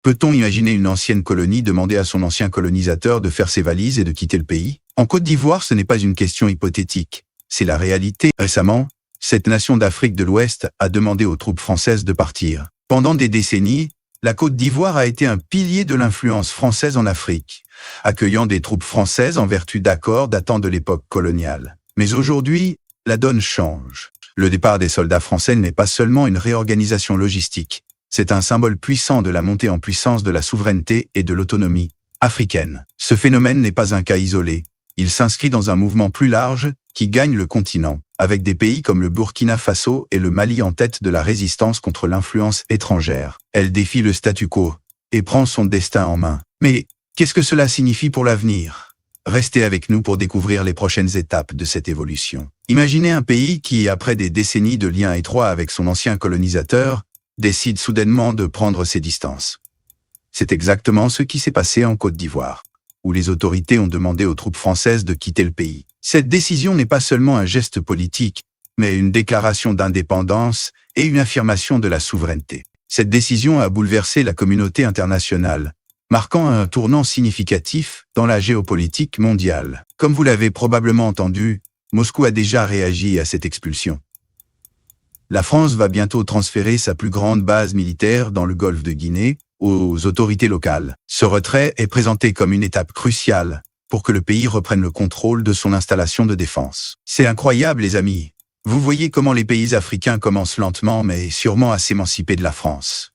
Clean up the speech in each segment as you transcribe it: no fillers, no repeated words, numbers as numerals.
Peut-on imaginer une ancienne colonie demander à son ancien colonisateur de faire ses valises et de quitter le pays? En Côte d'Ivoire, ce n'est pas une question hypothétique, c'est la réalité. Récemment, cette nation d'Afrique de l'Ouest a demandé aux troupes françaises de partir. Pendant des décennies, la Côte d'Ivoire a été un pilier de l'influence française en Afrique, accueillant des troupes françaises en vertu d'accords datant de l'époque coloniale. Mais aujourd'hui, la donne change. Le départ des soldats français n'est pas seulement une réorganisation logistique, c'est un symbole puissant de la montée en puissance de la souveraineté et de l'autonomie africaine. Ce phénomène n'est pas un cas isolé, il s'inscrit dans un mouvement plus large qui gagne le continent, avec des pays comme le Burkina Faso et le Mali en tête de la résistance contre l'influence étrangère. Elle défie le statu quo et prend son destin en main. Mais qu'est-ce que cela signifie pour l'avenir? Restez avec nous pour découvrir les prochaines étapes de cette évolution. Imaginez un pays qui, après des décennies de liens étroits avec son ancien colonisateur, décide soudainement de prendre ses distances. C'est exactement ce qui s'est passé en Côte d'Ivoire, où les autorités ont demandé aux troupes françaises de quitter le pays. Cette décision n'est pas seulement un geste politique, mais une déclaration d'indépendance et une affirmation de la souveraineté. Cette décision a bouleversé la communauté internationale, marquant un tournant significatif dans la géopolitique mondiale. Comme vous l'avez probablement entendu, Moscou a déjà réagi à cette expulsion. La France va bientôt transférer sa plus grande base militaire dans le golfe de Guinée aux autorités locales. Ce retrait est présenté comme une étape cruciale pour que le pays reprenne le contrôle de son installation de défense. C'est incroyable, les amis. Vous voyez comment les pays africains commencent lentement mais sûrement à s'émanciper de la France.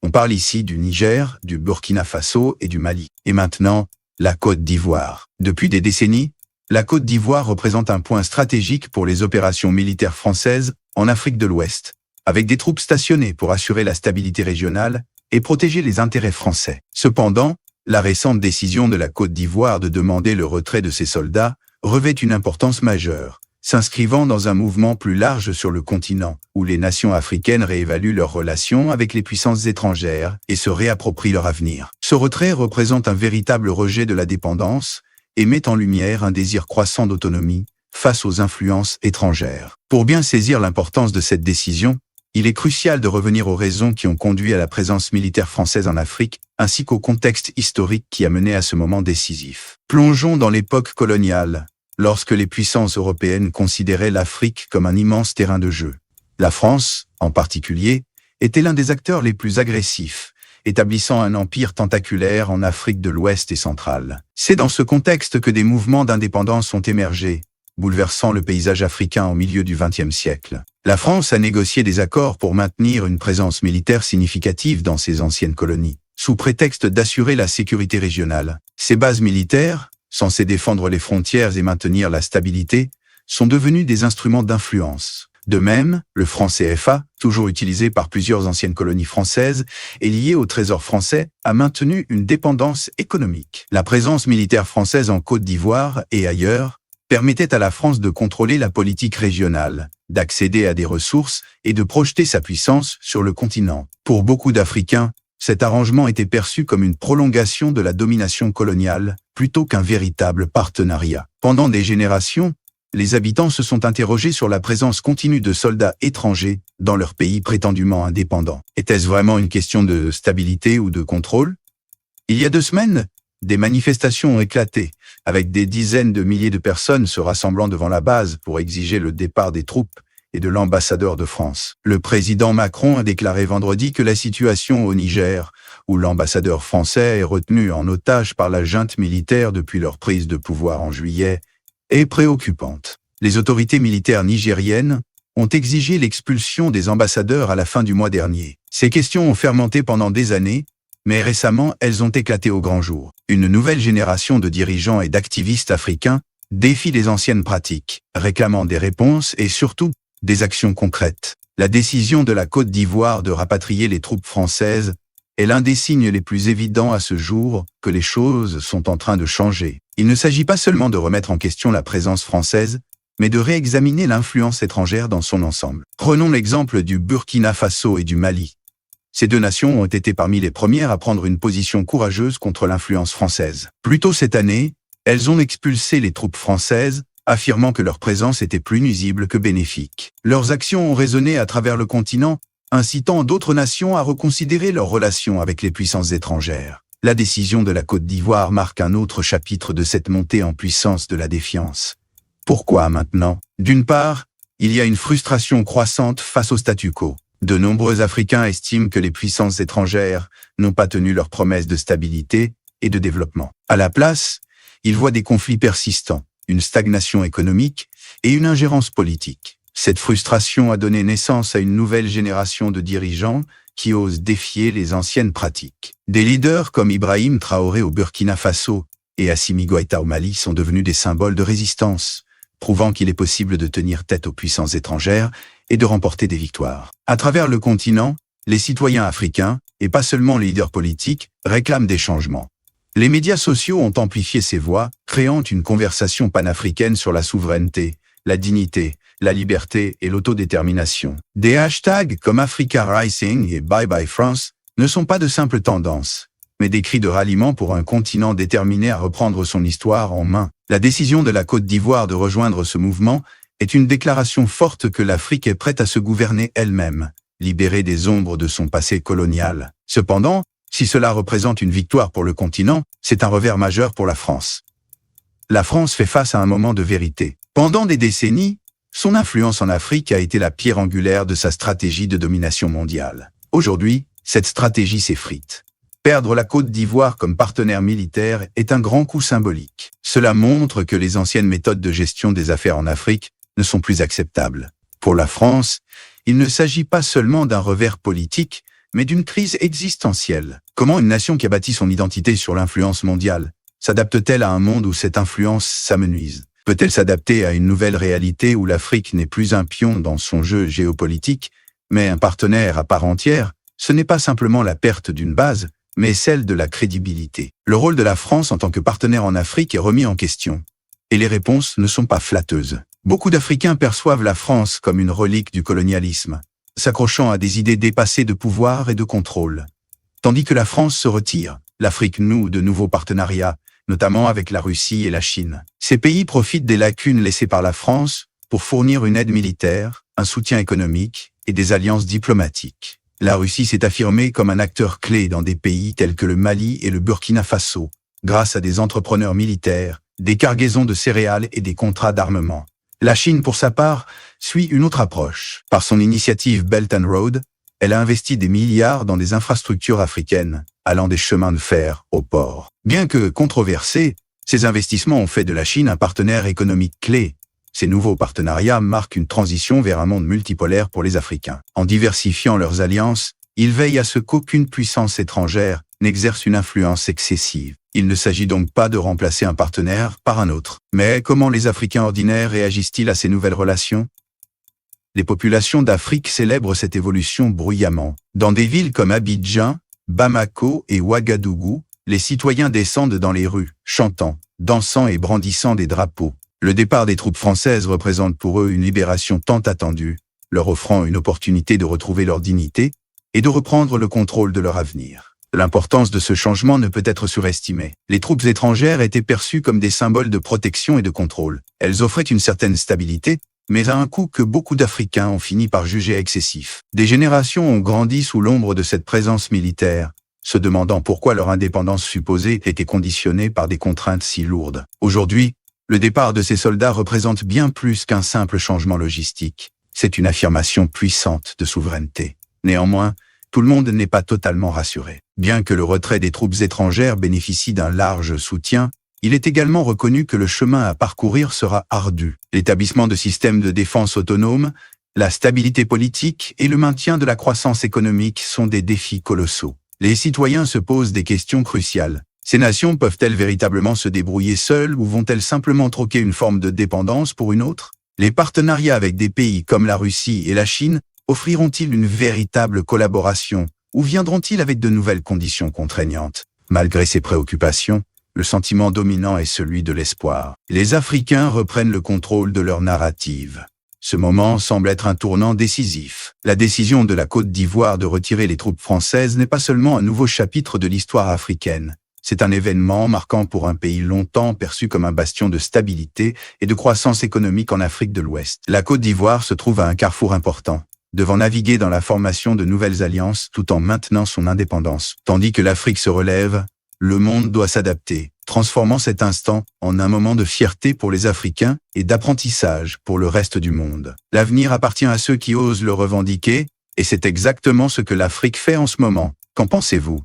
On parle ici du Niger, du Burkina Faso et du Mali. Et maintenant, la Côte d'Ivoire. Depuis des décennies, la Côte d'Ivoire représente un point stratégique pour les opérations militaires françaises en Afrique de l'Ouest, avec des troupes stationnées pour assurer la stabilité régionale et protéger les intérêts français. Cependant, la récente décision de la Côte d'Ivoire de demander le retrait de ses soldats revêt une importance majeure, s'inscrivant dans un mouvement plus large sur le continent, où les nations africaines réévaluent leurs relations avec les puissances étrangères et se réapproprient leur avenir. Ce retrait représente un véritable rejet de la dépendance et met en lumière un désir croissant d'autonomie face aux influences étrangères. Pour bien saisir l'importance de cette décision, il est crucial de revenir aux raisons qui ont conduit à la présence militaire française en Afrique, ainsi qu'au contexte historique qui a mené à ce moment décisif. Plongeons dans l'époque coloniale, lorsque les puissances européennes considéraient l'Afrique comme un immense terrain de jeu. La France, en particulier, était l'un des acteurs les plus agressifs, établissant un empire tentaculaire en Afrique de l'Ouest et centrale. C'est dans ce contexte que des mouvements d'indépendance ont émergé, bouleversant le paysage africain au milieu du XXe siècle. La France a négocié des accords pour maintenir une présence militaire significative dans ses anciennes colonies, sous prétexte d'assurer la sécurité régionale. Ces bases militaires, censées défendre les frontières et maintenir la stabilité, sont devenues des instruments d'influence. De même, le franc CFA, toujours utilisé par plusieurs anciennes colonies françaises et lié au trésor français, a maintenu une dépendance économique. La présence militaire française en Côte d'Ivoire et ailleurs permettait à la France de contrôler la politique régionale, d'accéder à des ressources et de projeter sa puissance sur le continent. Pour beaucoup d'Africains, cet arrangement était perçu comme une prolongation de la domination coloniale, plutôt qu'un véritable partenariat. Pendant des générations, les habitants se sont interrogés sur la présence continue de soldats étrangers dans leur pays prétendument indépendant. Était-ce vraiment une question de stabilité ou de contrôle? Il y a 2 semaines, des manifestations ont éclaté, avec des dizaines de milliers de personnes se rassemblant devant la base pour exiger le départ des troupes et de l'ambassadeur de France. Le président Macron a déclaré vendredi que la situation au Niger, où l'ambassadeur français est retenu en otage par la junte militaire depuis leur prise de pouvoir en juillet, est préoccupante. Les autorités militaires nigériennes ont exigé l'expulsion des ambassadeurs à la fin du mois dernier. Ces questions ont fermenté pendant des années, mais récemment elles ont éclaté au grand jour. Une nouvelle génération de dirigeants et d'activistes africains défie les anciennes pratiques, réclamant des réponses et surtout des actions concrètes. La décision de la Côte d'Ivoire de rapatrier les troupes françaises est l'un des signes les plus évidents à ce jour que les choses sont en train de changer. Il ne s'agit pas seulement de remettre en question la présence française, mais de réexaminer l'influence étrangère dans son ensemble. Prenons l'exemple du Burkina Faso et du Mali. Ces 2 nations ont été parmi les premières à prendre une position courageuse contre l'influence française. Plus tôt cette année, elles ont expulsé les troupes françaises, affirmant que leur présence était plus nuisible que bénéfique. Leurs actions ont résonné à travers le continent, incitant d'autres nations à reconsidérer leurs relations avec les puissances étrangères. La décision de la Côte d'Ivoire marque un autre chapitre de cette montée en puissance de la défiance. Pourquoi maintenant? D'une part, il y a une frustration croissante face au statu quo. De nombreux Africains estiment que les puissances étrangères n'ont pas tenu leurs promesses de stabilité et de développement. À la place, ils voient des conflits persistants, une stagnation économique et une ingérence politique. Cette frustration a donné naissance à une nouvelle génération de dirigeants qui osent défier les anciennes pratiques. Des leaders comme Ibrahim Traoré au Burkina Faso et Assimi Goïta au Mali sont devenus des symboles de résistance, prouvant qu'il est possible de tenir tête aux puissances étrangères et de remporter des victoires. À travers le continent, les citoyens africains, et pas seulement les leaders politiques, réclament des changements. Les médias sociaux ont amplifié ces voix, créant une conversation panafricaine sur la souveraineté, la dignité, la liberté et l'autodétermination. Des hashtags comme Africa Rising et Bye Bye France ne sont pas de simples tendances, mais des cris de ralliement pour un continent déterminé à reprendre son histoire en main. La décision de la Côte d'Ivoire de rejoindre ce mouvement est une déclaration forte que l'Afrique est prête à se gouverner elle-même, libérée des ombres de son passé colonial. Cependant, si cela représente une victoire pour le continent, c'est un revers majeur pour la France. La France fait face à un moment de vérité. Pendant des décennies, son influence en Afrique a été la pierre angulaire de sa stratégie de domination mondiale. Aujourd'hui, cette stratégie s'effrite. Perdre la Côte d'Ivoire comme partenaire militaire est un grand coup symbolique. Cela montre que les anciennes méthodes de gestion des affaires en Afrique ne sont plus acceptables. Pour la France, il ne s'agit pas seulement d'un revers politique, mais d'une crise existentielle. Comment une nation qui a bâti son identité sur l'influence mondiale s'adapte-t-elle à un monde où cette influence s'amenuise? Peut-elle s'adapter à une nouvelle réalité où l'Afrique n'est plus un pion dans son jeu géopolitique, mais un partenaire à part entière? Ce n'est pas simplement la perte d'une base, mais celle de la crédibilité. Le rôle de la France en tant que partenaire en Afrique est remis en question. Et les réponses ne sont pas flatteuses. Beaucoup d'Africains perçoivent la France comme une relique du colonialisme, s'accrochant à des idées dépassées de pouvoir et de contrôle. Tandis que la France se retire, l'Afrique noue de nouveaux partenariats, notamment avec la Russie et la Chine. Ces pays profitent des lacunes laissées par la France pour fournir une aide militaire, un soutien économique et des alliances diplomatiques. La Russie s'est affirmée comme un acteur clé dans des pays tels que le Mali et le Burkina Faso, grâce à des entrepreneurs militaires, des cargaisons de céréales et des contrats d'armement. La Chine, pour sa part, suit une autre approche. Par son initiative Belt and Road, elle a investi des milliards dans des infrastructures africaines, allant des chemins de fer aux ports. Bien que controversés, ces investissements ont fait de la Chine un partenaire économique clé. Ces nouveaux partenariats marquent une transition vers un monde multipolaire pour les Africains. En diversifiant leurs alliances, ils veillent à ce qu'aucune puissance étrangère n'exerce une influence excessive. Il ne s'agit donc pas de remplacer un partenaire par un autre. Mais comment les Africains ordinaires réagissent-ils à ces nouvelles relations? Les populations d'Afrique célèbrent cette évolution bruyamment. Dans des villes comme Abidjan, Bamako et Ouagadougou, les citoyens descendent dans les rues, chantant, dansant et brandissant des drapeaux. Le départ des troupes françaises représente pour eux une libération tant attendue, leur offrant une opportunité de retrouver leur dignité et de reprendre le contrôle de leur avenir. L'importance de ce changement ne peut être surestimée. Les troupes étrangères étaient perçues comme des symboles de protection et de contrôle. Elles offraient une certaine stabilité, mais à un coût que beaucoup d'Africains ont fini par juger excessif. Des générations ont grandi sous l'ombre de cette présence militaire, se demandant pourquoi leur indépendance supposée était conditionnée par des contraintes si lourdes. Aujourd'hui, le départ de ces soldats représente bien plus qu'un simple changement logistique. C'est une affirmation puissante de souveraineté. Néanmoins, tout le monde n'est pas totalement rassuré. Bien que le retrait des troupes étrangères bénéficie d'un large soutien, il est également reconnu que le chemin à parcourir sera ardu. L'établissement de systèmes de défense autonomes, la stabilité politique et le maintien de la croissance économique sont des défis colossaux. Les citoyens se posent des questions cruciales. Ces nations peuvent-elles véritablement se débrouiller seules ou vont-elles simplement troquer une forme de dépendance pour une autre? Les partenariats avec des pays comme la Russie et la Chine offriront-ils une véritable collaboration ou viendront-ils avec de nouvelles conditions contraignantes? Malgré ces préoccupations, le sentiment dominant est celui de l'espoir. Les Africains reprennent le contrôle de leur narrative. Ce moment semble être un tournant décisif. La décision de la Côte d'Ivoire de retirer les troupes françaises n'est pas seulement un nouveau chapitre de l'histoire africaine. C'est un événement marquant pour un pays longtemps perçu comme un bastion de stabilité et de croissance économique en Afrique de l'Ouest. La Côte d'Ivoire se trouve à un carrefour important. devant naviguer dans la formation de nouvelles alliances tout en maintenant son indépendance. Tandis que l'Afrique se relève, le monde doit s'adapter, transformant cet instant en un moment de fierté pour les Africains et d'apprentissage pour le reste du monde. L'avenir appartient à ceux qui osent le revendiquer, et c'est exactement ce que l'Afrique fait en ce moment. Qu'en pensez-vous?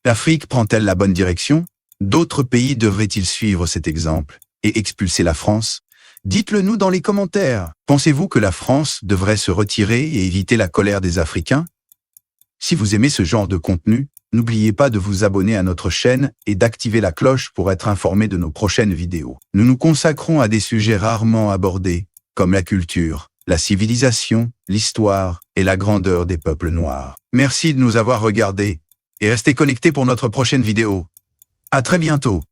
L'Afrique prend-elle la bonne direction? D'autres pays devraient-ils suivre cet exemple et expulser la France? Dites-le nous dans les commentaires. Pensez-vous que la France devrait se retirer et éviter la colère des Africains? Si vous aimez ce genre de contenu, n'oubliez pas de vous abonner à notre chaîne et d'activer la cloche pour être informé de nos prochaines vidéos. Nous nous consacrons à des sujets rarement abordés, comme la culture, la civilisation, l'histoire et la grandeur des peuples noirs. Merci de nous avoir regardés et restez connectés pour notre prochaine vidéo. À très bientôt.